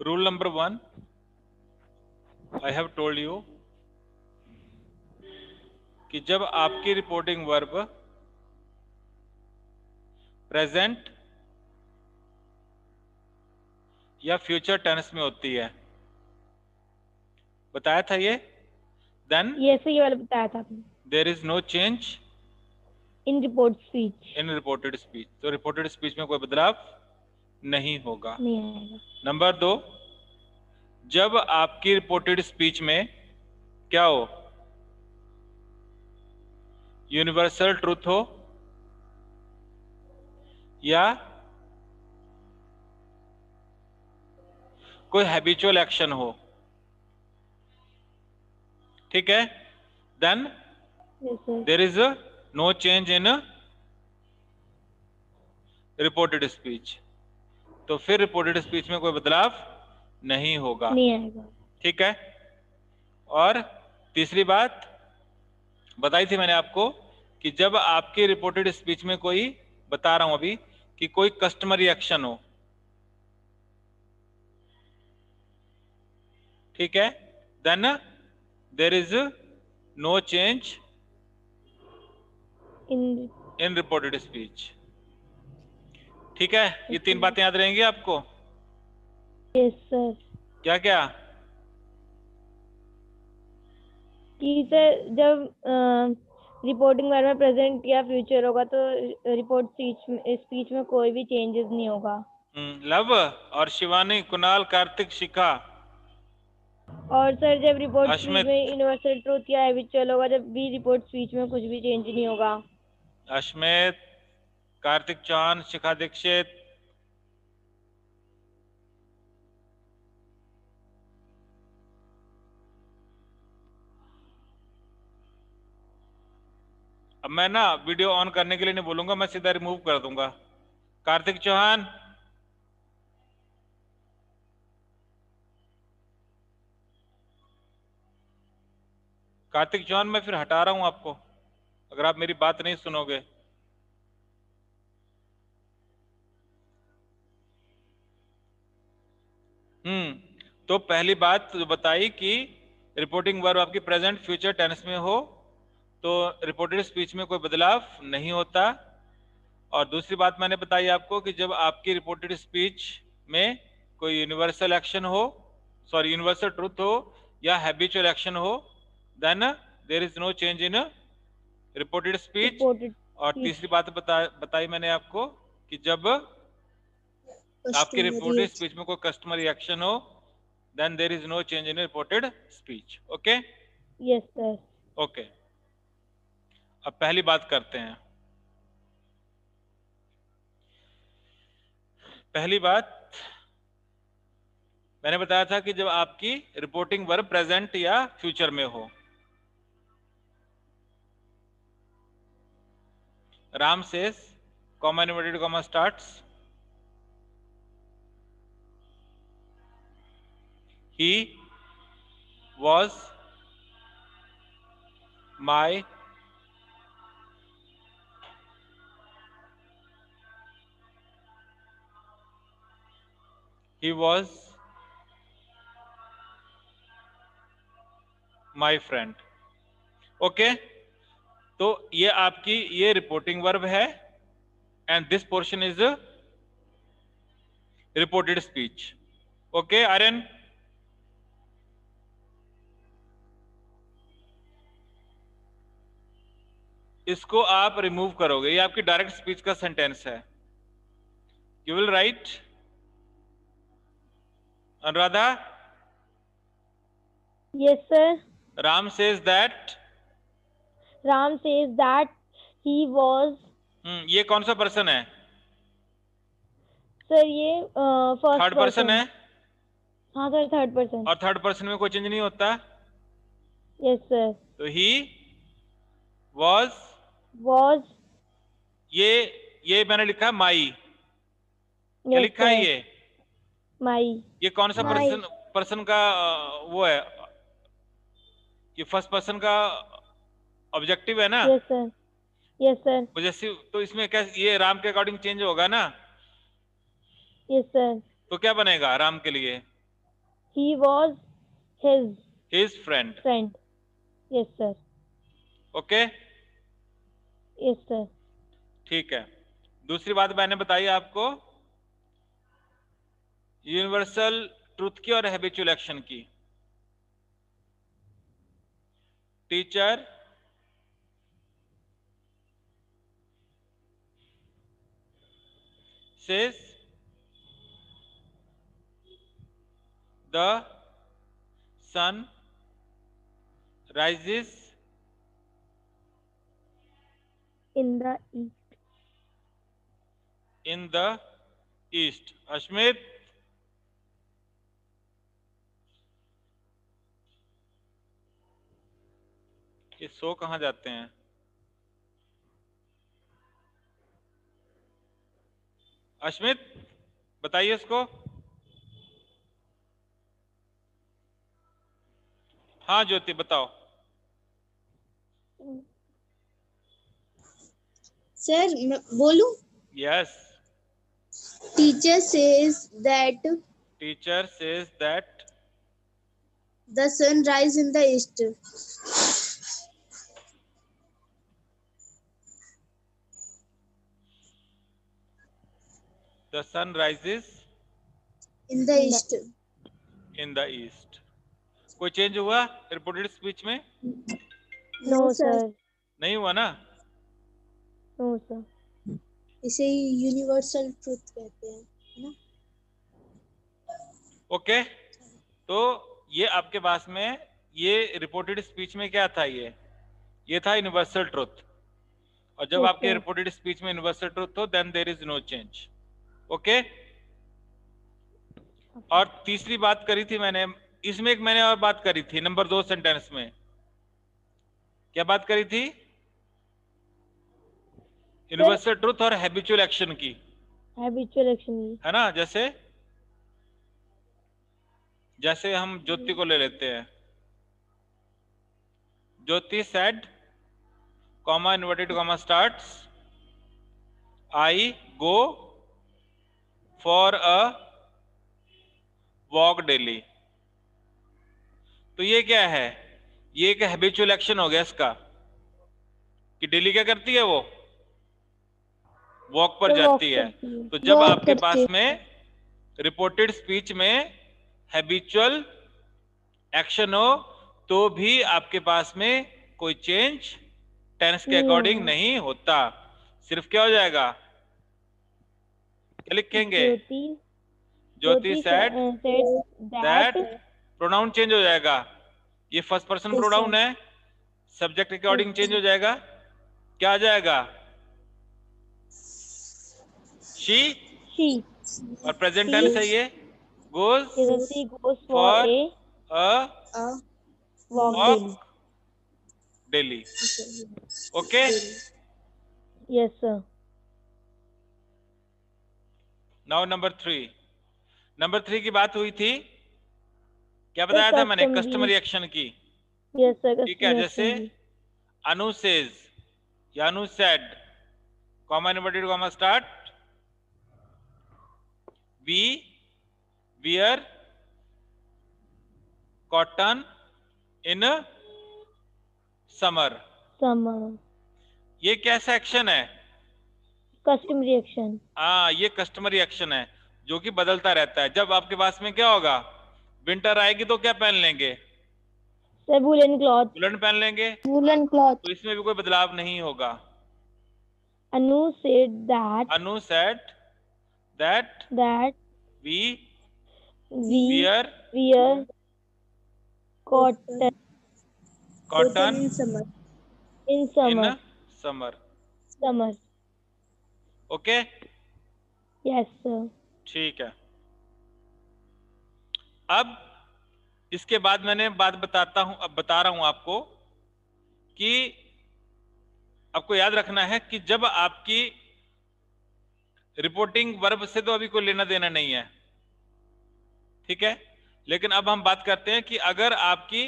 Rule number 1, I have told you कि जब आपकी रिपोर्टिंग वर्ब प्रेजेंट या फ्यूचर टेंस में होती है, बताया था ये, देन ये सही वाला बताया था आपने। There is no change in report speech in reported speech. तो रिपोर्टेड स्पीच में कोई बदलाव नहीं होगा। नहीं आएगा। नंबर 2, जब आपकी रिपोर्टेड स्पीच में क्या हो, यूनिवर्सल ट्रूथ हो या कोई हैबिचुअल एक्शन हो, ठीक है, then yes sir. There is no change in reported speech. तो फिर रिपोर्टेड स्पीच में कोई बदलाव नहीं होगा, नहीं आएगा। ठीक है। और तीसरी बात बताई थी मैंने आपको कि जब आपकी रिपोर्टेड स्पीच में कोई, बता रहा हूं अभी, कि कोई कस्टमरी एक्शन हो, ठीक है, then there is no change in reported speech, ठीक है। ये 3 बातें याद रहेंगी आपको। Yes sir. क्या क्या? कि सर जब रिपोर्टिंग वर्ब में प्रेजेंट या फ्यूचर होगा तो रिपोर्ट स्पीच में कोई भी चेंजेस नहीं होगा। लव और शिवानी, कुणाल, कार्तिक, शिखा, और सर जब रिपोर्ट स्पीच अश्मित, में यूनिवर्सल ट्रूथ या हैबिचुअल होगा, जब भी रिपोर्ट स्पीच में कुछ भी चेंज नहीं होगा। अश्मित, कार्तिक चौहान, शिखा दीक्षित, अब मैं ना वीडियो ऑन करने के लिए नहीं बोलूंगा, मैं सीधा रिमूव कर दूंगा। कार्तिक चौहान, कार्तिक चौहान, मैं फिर हटा रहा हूं आपको अगर आप मेरी बात नहीं सुनोगे। तो पहली बात जो बताई कि रिपोर्टिंग वर्ब आपकी प्रेजेंट फ्यूचर टेंस में हो तो रिपोर्टेड स्पीच में कोई बदलाव नहीं होता। और दूसरी बात मैंने बताई आपको कि जब आपकी रिपोर्टेड स्पीच में कोई यूनिवर्सल एक्शन हो, सॉरी यूनिवर्सल ट्रूथ हो या हैबिचुअल एक्शन हो, then there is no change in reported speech. Reported और स्पीच। तीसरी बात बताई मैंने आपको कि जब आपकी रिपोर्टेड स्पीच में कोई कस्टमरी एक्शन हो, then there is no change in reported speech. Okay yes sir. Okay, अब पहली बात करते हैं। पहली बात मैंने बताया था कि जब आपकी रिपोर्टिंग वर्ब प्रेजेंट या फ्यूचर में हो। Ram says, comma inverted comma starts, he was my he was my friend। Okay, तो ये आपकी ये रिपोर्टिंग वर्ब है and this portion is reported speech. Okay Aryan, इसको आप रिमूव करोगे, ये आपकी डायरेक्ट स्पीच का सेंटेंस है। You will write, Anuradha, yes sir. Ram says that, Ram says that he was. ये कौन सा पर्सन है? सर ये फर्स्ट थर्ड पर्सन पर्सन। है। हाँ सर, थर्ड पर्सन। और थर्ड पर्सन में कोई चेंज नहीं होता। Yes sir. तो ही वॉज, वाज। ये मैंने लिखा माई, क्या यस लिखा है सर। ये? माई। ये कौन सा माई। पर्सन का वो है? ये फर्स्ट पर्सन का ऑब्जेक्टिव है ना? Yes sir. Yes sir. Possessive, तो इसमें क्या ये राम के अकॉर्डिंग चेंज होगा ना? Yes sir. तो क्या बनेगा राम के लिए? He was his friend. friend. Yes, sir. Okay, Yes, sir. ठीक है। दूसरी बात मैंने बताई आपको यूनिवर्सल ट्रुथ की और हैबिचुअल एक्शन की। Teacher says the sun rises In the east. in the east। Ashmit, ये सो कहाँ जाते हैं? अश्मित बताइए इसको। हाँ ज्योति बताओ। सर बोलूं? Yes. Teacher says that teacher says that the sun rise in the east. The sun rises in the east. In the east. कोई चेंज हुआ रिपोर्टेड स्पीच में? No, sir. नहीं हुआ ना? No, sir. इसे यूनिवर्सल ट्रुथ कहते हैं, है ना? ओके, तो ये आपके पास में ये रिपोर्टेड स्पीच में क्या था? ये था यूनिवर्सल ट्रुथ। और जब Yes, आपके sir. रिपोर्टेड स्पीच में यूनिवर्सल ट्रुथ हो then there is no change. Okay. और तीसरी बात करी थी मैंने, इसमें एक मैंने और बात करी थी नंबर 2 सेंटेंस में। क्या बात करी थी? यूनिवर्सल ट्रुथ और हैबिचुअल एक्शन की, Habitual action. है ना? जैसे हम ज्योति को ले लेते हैं। Jyoti said comma inverted comma starts I go for a walk daily. तो ये क्या है? ये एक हैबिचुअल एक्शन हो गया इसका कि डेली क्या करती है? वो वॉक पर तो walk जाती है। करती है। तो जब Walk आपके करती पास है। में रिपोर्टेड स्पीच में हैबिचुअल एक्शन हो तो भी आपके पास में कोई चेंज टेंस के नहीं अकॉर्डिंग होगा। नहीं होता। सिर्फ क्या हो जाएगा? क्या लिखेंगे? Jyoti Jyoti said said that, that pronoun change हो जाएगा। ये first person Yes, pronoun sir. है, सब्जेक्ट के अकॉर्डिंग Yes, चेंज हो जाएगा। क्या आ जाएगा? शी। she और प्रेजेंट She- टेंस है ये, goes she goes for for a a walk walk daily. Daily. Okay. Yes, sir. Now number 3 की बात हुई थी। क्या बताया था मैंने? customary- कस्टमरी एक्शन की। Yes, sir. ठीक है, customary जैसे action. अनु सेज या Anu said comma inverted comma start we wear cotton in summer. Summer. ये कैसा एक्शन है? Customary action. ये कस्टमरी एक्शन है जो कि बदलता रहता है। जब आपके पास में क्या होगा? विंटर आएगी तो क्या पहन लेंगे? Sir, woolen cloth. वुलन पहन लेंगे। Woolen cloth. तो इसमें भी कोई बदलाव नहीं होगा। Anu said that Anu said that we we wear wear cotton cotton in summer. in summer. In summer. Summer. Okay, Yes, sir. ठीक है। अब इसके बाद मैंने बात बता रहा हूं आपको कि आपको याद रखना है कि जब आपकी रिपोर्टिंग वर्ब से तो अभी कोई लेना देना नहीं है, ठीक है। लेकिन अब हम बात करते हैं कि अगर आपकी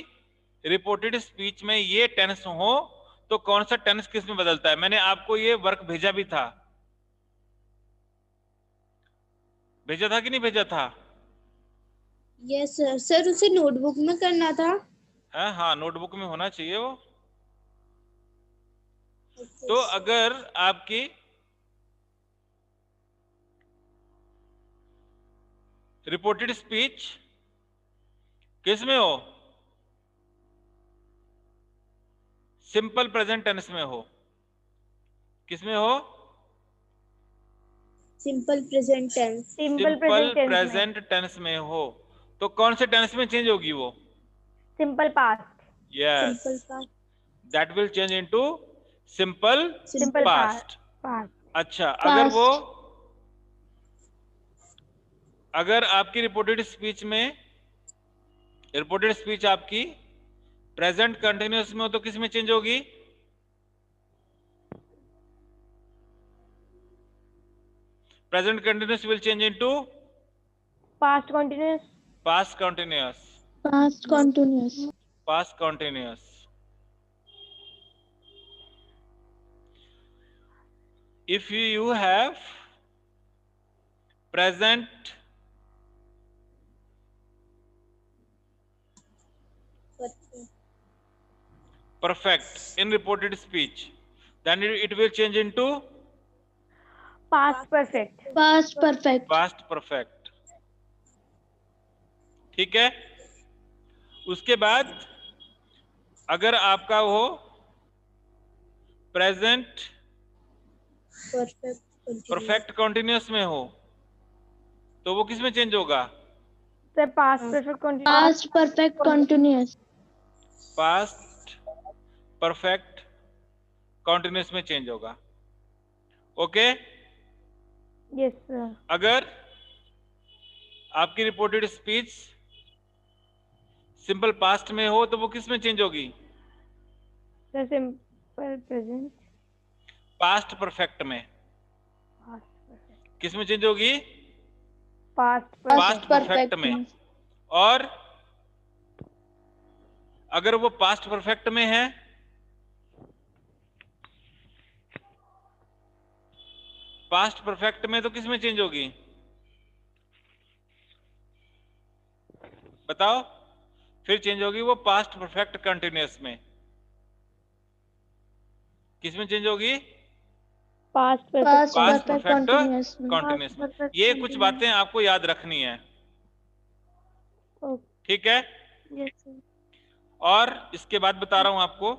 रिपोर्टेड स्पीच में ये टेंस हो तो कौन सा टेंस किस में बदलता है। मैंने आपको ये वर्क भेजा भी था, भेजा था कि नहीं भेजा था? Yes sir. सर उसे नोटबुक में करना था। है, हाँ नोटबुक में होना चाहिए वो। ओके तो सर। अगर आपकी रिपोर्टेड स्पीच किस में हो, सिंपल प्रेजेंट टेंस में हो, किस में हो, simple present tense. Simple simple present tense में, प्रेजेंट टेंस में हो, तो कौन से टेंस में चेंज होगी वो? Simple past, yes, simple past. That will change into simple simple past. Past. अच्छा, पास्ट। अगर आपकी रिपोर्टेड स्पीच आपकी प्रेजेंट कंटिन्यूअस में हो तो किस में चेंज होगी? Present continuous will change into past continuous, past continuous, past continuous. Past continuous. If you have present perfect in reported speech, then it will change into past perfect, past perfect. past perfect। ठीक है। उसके बाद अगर आपका वो present perfect continuous में हो तो वो किस में चेंज होगा? Sir past perfect continuous, past perfect continuous. Past perfect continuous में चेंज होगा। ओके। Yes sir. अगर आपकी रिपोर्टेड स्पीच सिंपल पास्ट में हो तो वो किस में चेंज होगी? Sir simple present, past perfect में। किस में चेंज होगी? पास्ट पास्ट परफेक्ट में। और अगर वो पास्ट परफेक्ट में है पास्ट परफेक्ट में तो किस में चेंज होगी? बताओ। फिर चेंज होगी वो पास्ट परफेक्ट कंटिन्यूअस में। किस में चेंज होगी? Past past past perfect perfect continuous में। कंटिन्यूअस में। ये कुछ बातें आपको याद रखनी है, ठीक है। Yes sir. और इसके बाद बता रहा हूं आपको,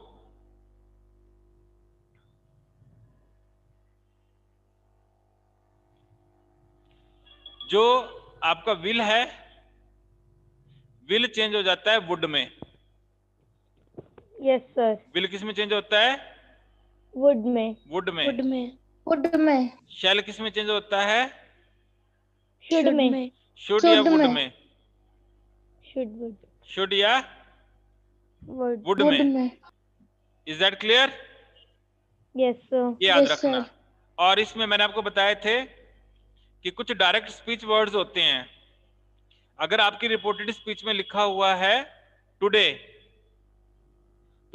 जो आपका विल है, विल चेंज हो जाता है वुड में। Yes sir. विल किस में चेंज होता है? वुड में, वुड में। वुड में। वुड में। शैल किस में चेंज होता है? शुड में, शुड या वुड में? शुड वुड, शुड या वुड। वुड वुड में। में। Is that clear? Yes sir. ये याद Yes, रखना। sir. और इसमें मैंने आपको बताए थे कि कुछ डायरेक्ट स्पीच वर्ड्स होते हैं। अगर आपकी रिपोर्टेड स्पीच में लिखा हुआ है टुडे,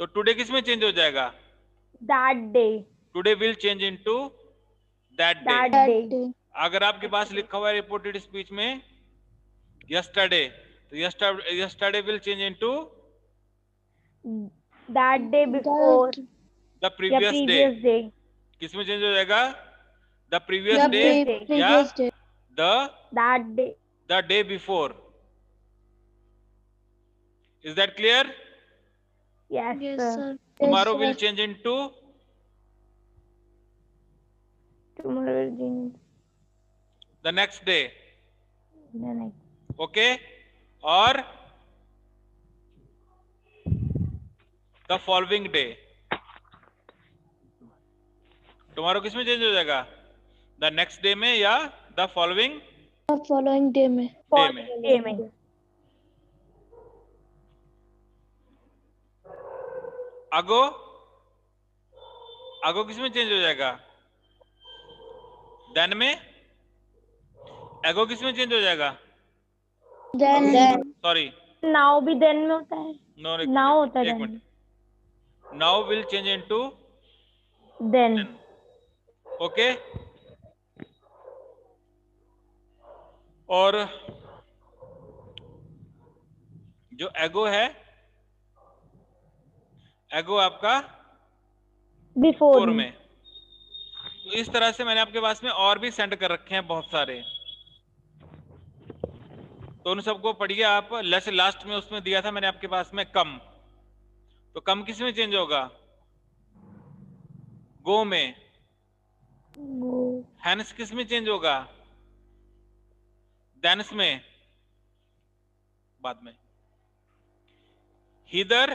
तो टुडे किस में चेंज हो जाएगा? That day, today will change into that day. That That day, day. अगर आपके पास लिखा हुआ है रिपोर्टेड स्पीच में यस्टरडे, तो yesterday will change into that day before That the या प्रीवियस डे। प्रीवियस डे, किस में चेंज हो जाएगा? The previous the day Previous day. या previous day. That day. The day before. Is that clear? Yes Yes, sir. sir. Tomorrow Yes, will sir. Change into tomorrow will be the next day. The next. Okay. और the following day. Tomorrow किस में change हो जाएगा? The next day में या the following The following day में। Day में। Day में। अगो, अगो किस में चेंज हो जाएगा? देन में। एगो किस में चेंज हो जाएगा? Then. सॉरी, नाउ भी देन में होता है, नो, नाउ होता है एक then मिनट। Now will change into then. Okay. और जो एगो है, एगो आपका बिफोर में। तो इस तरह से मैंने आपके पास में और भी सेंड कर रखे हैं बहुत सारे, तो उन सबको पढ़िए आप। लास्ट में उसमें दिया था मैंने आपके पास में कम, तो कम किस में चेंज होगा? गो में। हैंस किस में चेंज होगा? देन्स में, बाद में। हिदर,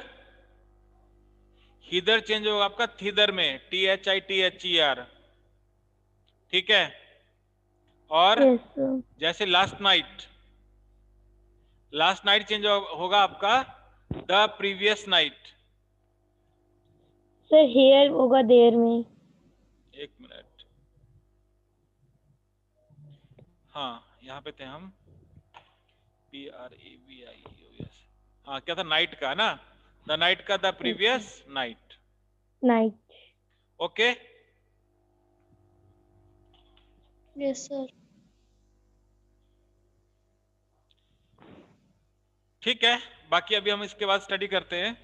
हिदर चेंज होगा आपका थिदर में, THITHER, ठीक है। और यस सर। जैसे last night, last night change होगा आपका the previous night. Sir here होगा देर में। एक मिनट, हाँ यहाँ पे थे हम, PREVIOS, हाँ क्या था, नाइट का ना, द नाइट का the previous night. Night. Okay, yes sir. ठीक है। बाकी अभी हम इसके बाद स्टडी करते हैं।